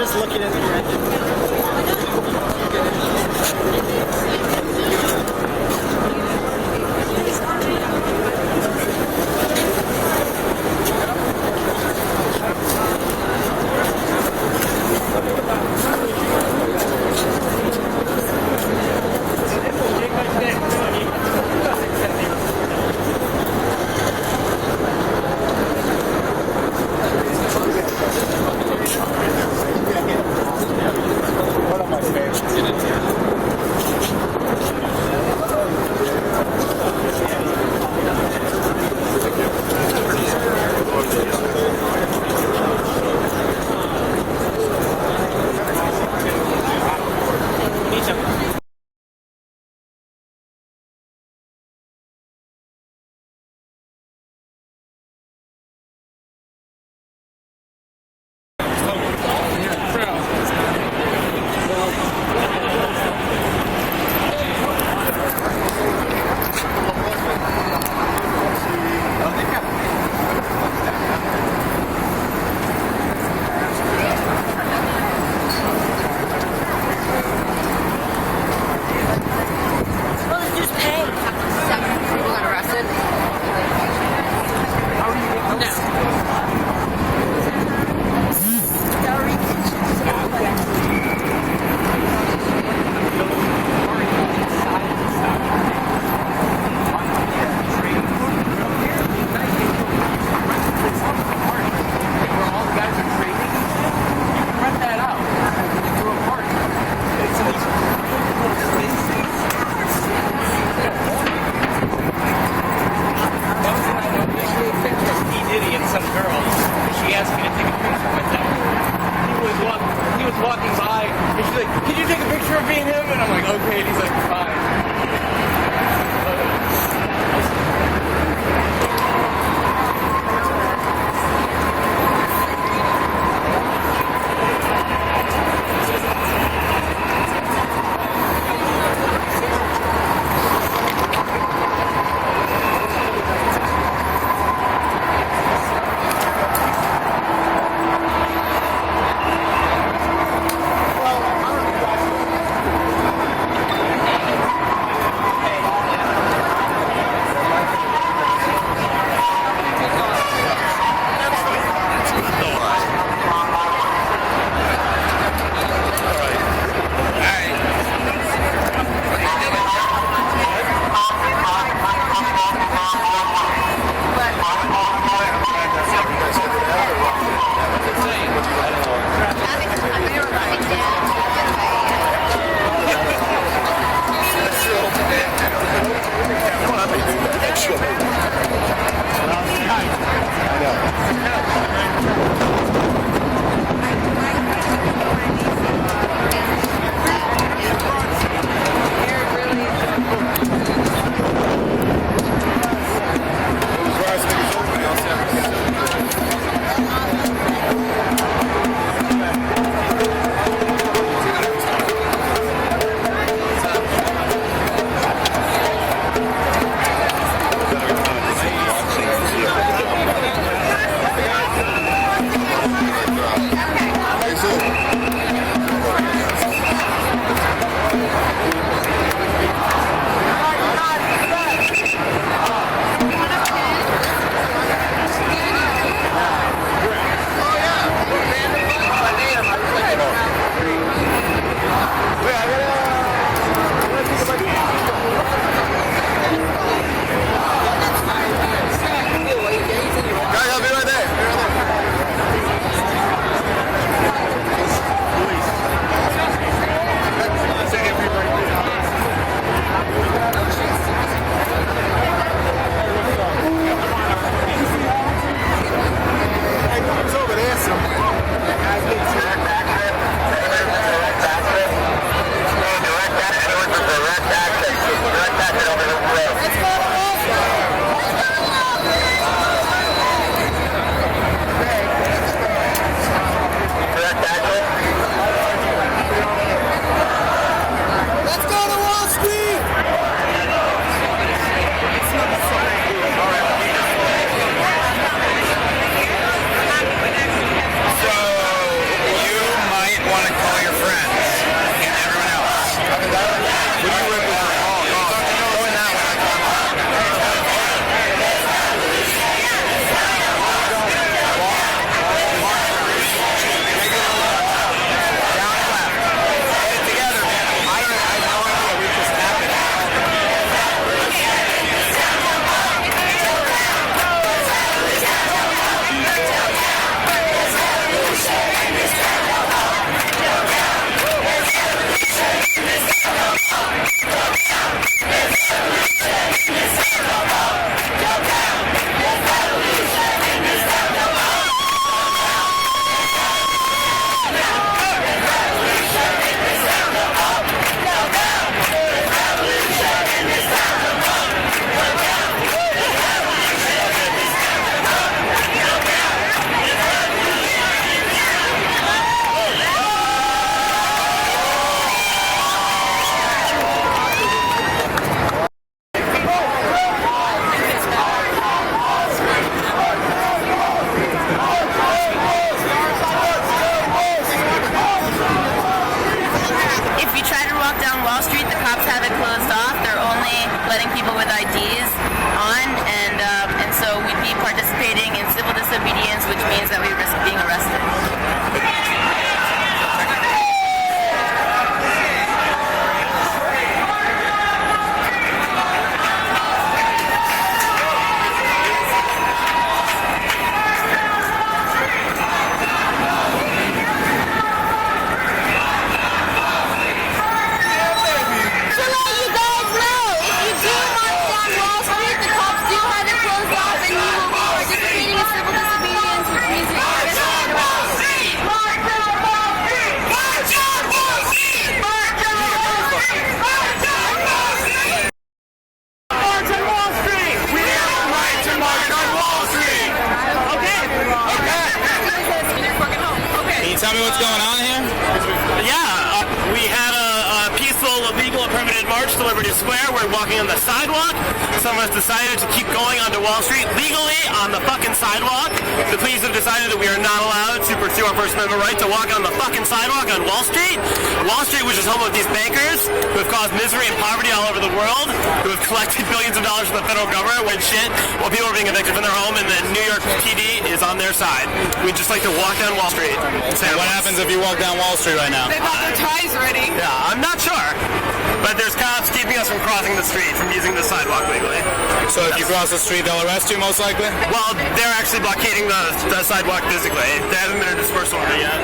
just looking at the engine. you tell me what's going on here? Yeah, we had a peaceful, legal, and permitted march to Liberty Square. We're walking on the sidewalk. Some of us decided to keep going onto Wall Street legally on the fucking sidewalk. The police have decided that we are not allowed to pursue our First Amendment right to walk on the fucking sidewalk on Wall Street. Wall Street, which is home of these bankers who have caused misery and poverty all over the world, who have collected billions of dollars from the federal government when shit, while people are being evicted from their home, and the New York PD is on their side. We'd just like to walk down Wall Street. What happens if you walk down Wall Street right now? They bought their ties ready. Yeah, I'm not sure. But there's cops keeping us from crossing the street, from using the sidewalk legally. So if you cross the street, they'll arrest you most likely? Well, they're actually blockading the sidewalk physically. There hasn't been a dispersal order yet.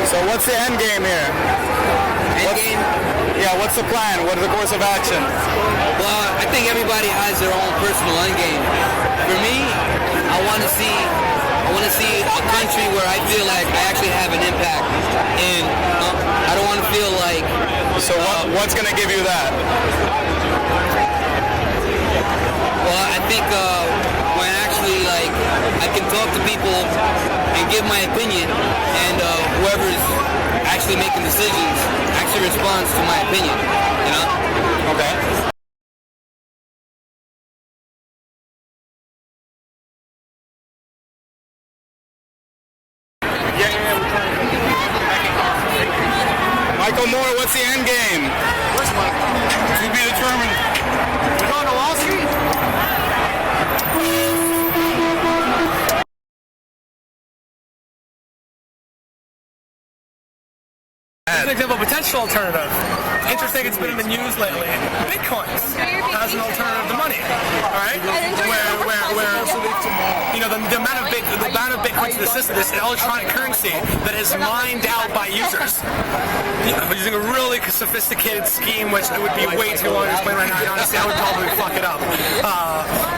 So what's the end game here? What's the plan? What is the course of action? Well, I think everybody has their own personal end game. For me, I want to see a country where I feel like I actually have an impact, and I don't want to feel like. So what's going to give you that? Well, I think when actually like I can talk to people and give my opinion, and whoever's actually making decisions actually responds to my opinion. You know? Okay. Michael Moore, what's the end game? To be determined. We're going to Wall Street? An example of a potential alternative. Interesting, it's been in the news lately. Bitcoins as an alternative to money. Alright? Where you know the amount of Bitcoins in the system, this electronic currency that is mined out by users. Using a really sophisticated scheme, which it would be way too long to explain right now, and honestly I would probably fuck it up.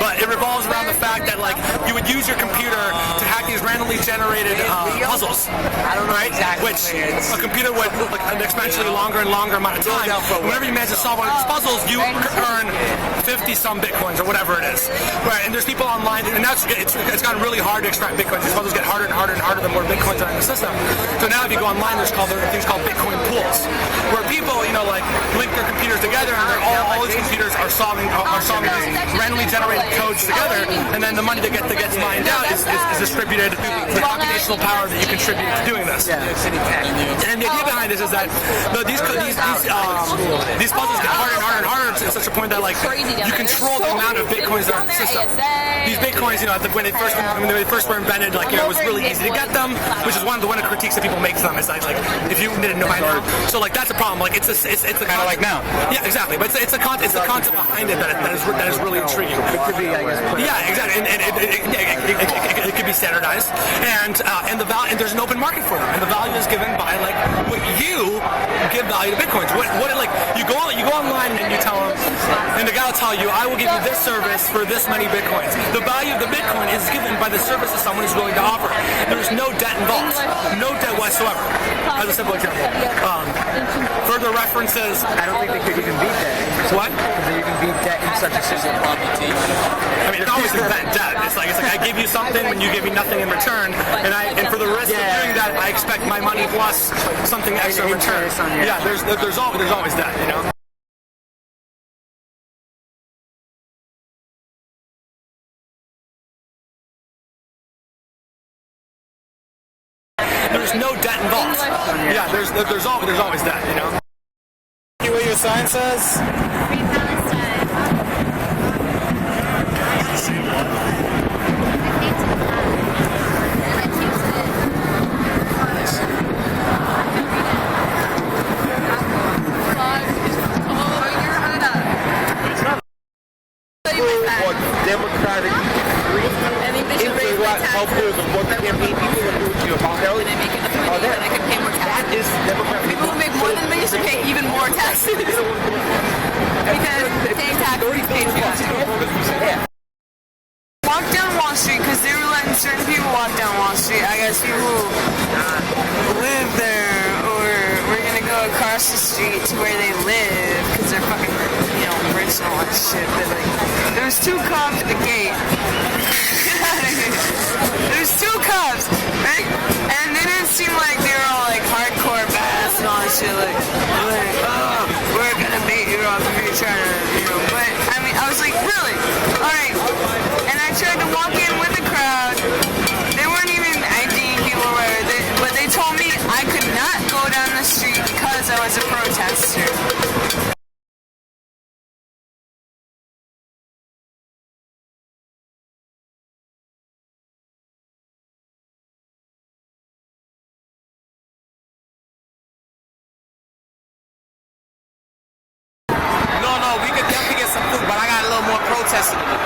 But it revolves around the fact that like you would use your computer to hack these randomly generated puzzles. Right? Which a computer would like an exponentially longer and longer amount of time. Whenever you manage to solve one of these puzzles, you earn 50 some Bitcoins or whatever it is. Right? And there's people online, and now it's gotten really hard to extract Bitcoins. These puzzles get harder and harder and harder the more Bitcoins are in the system. So now if you go online, there are things called Bitcoin pools, where people, you know, like link their computers together, and all these computers are solving these randomly generated codes together, and then the money that gets mined out is distributed to the computational power that you contribute to doing this. And the idea behind this is that these puzzles get harder and harder and harder to such a point that like you control the amount of Bitcoins that are in the system. These Bitcoins, you know, when they first were invented, like, you know, it was really easy to get them, which is one of the critiques that people make to them. Is like if you didn't know by now, so like that's a problem. Like it's Kind of like now. Yeah, exactly. But it's the concept behind it that is really intriguing. It could be, I guess. Yeah, exactly. And it could be standardized, and there's an open market for them, and the value is given by like what you give value to Bitcoins. What like you go online and you tell them, and the guy will tell you, I will give you this service for this many Bitcoins. The value of the Bitcoin is given by the service that someone is willing to offer. There is no debt involved, no debt whatsoever. As a simple example. Further references. I don't think they could even beat that. What? Because they even beat debt in such a system. I mean, it's always been debt. It's like I give you something when you give me nothing in return, and for the risk of doing that, I expect my money plus something extra in return. Yeah, there's always that, you know. there's no debt involved. Yeah, there's always debt, you know. See what your sign says? Free Palestine. I painted that. And I painted Democratic what helpers and what campaign people are doing to your hotel. And I make enough money that I can pay more taxes. That is Democratic. People who make more than me should pay even more taxes. Because paying taxes is patriotic. Walk down Wall Street because they were letting certain people walk down Wall Street. I guess people who live there, or we're gonna go across the street to where they live because they're fucking, you know, rich and all that shit. But like, there was 2 cops at the gate. There's 2 cops, right? And they didn't seem like they were all like hardcore badass and all that shit. Like, oh, we're gonna beat you up if you're trying to, you know. But I mean, I was like, really? All right. And I tried to walk in with the crowd. They weren't even IDing people, or whatever. But they told me I could not go down the street because I was a protester. No, we could definitely get some food, but I got a little more protesting to do.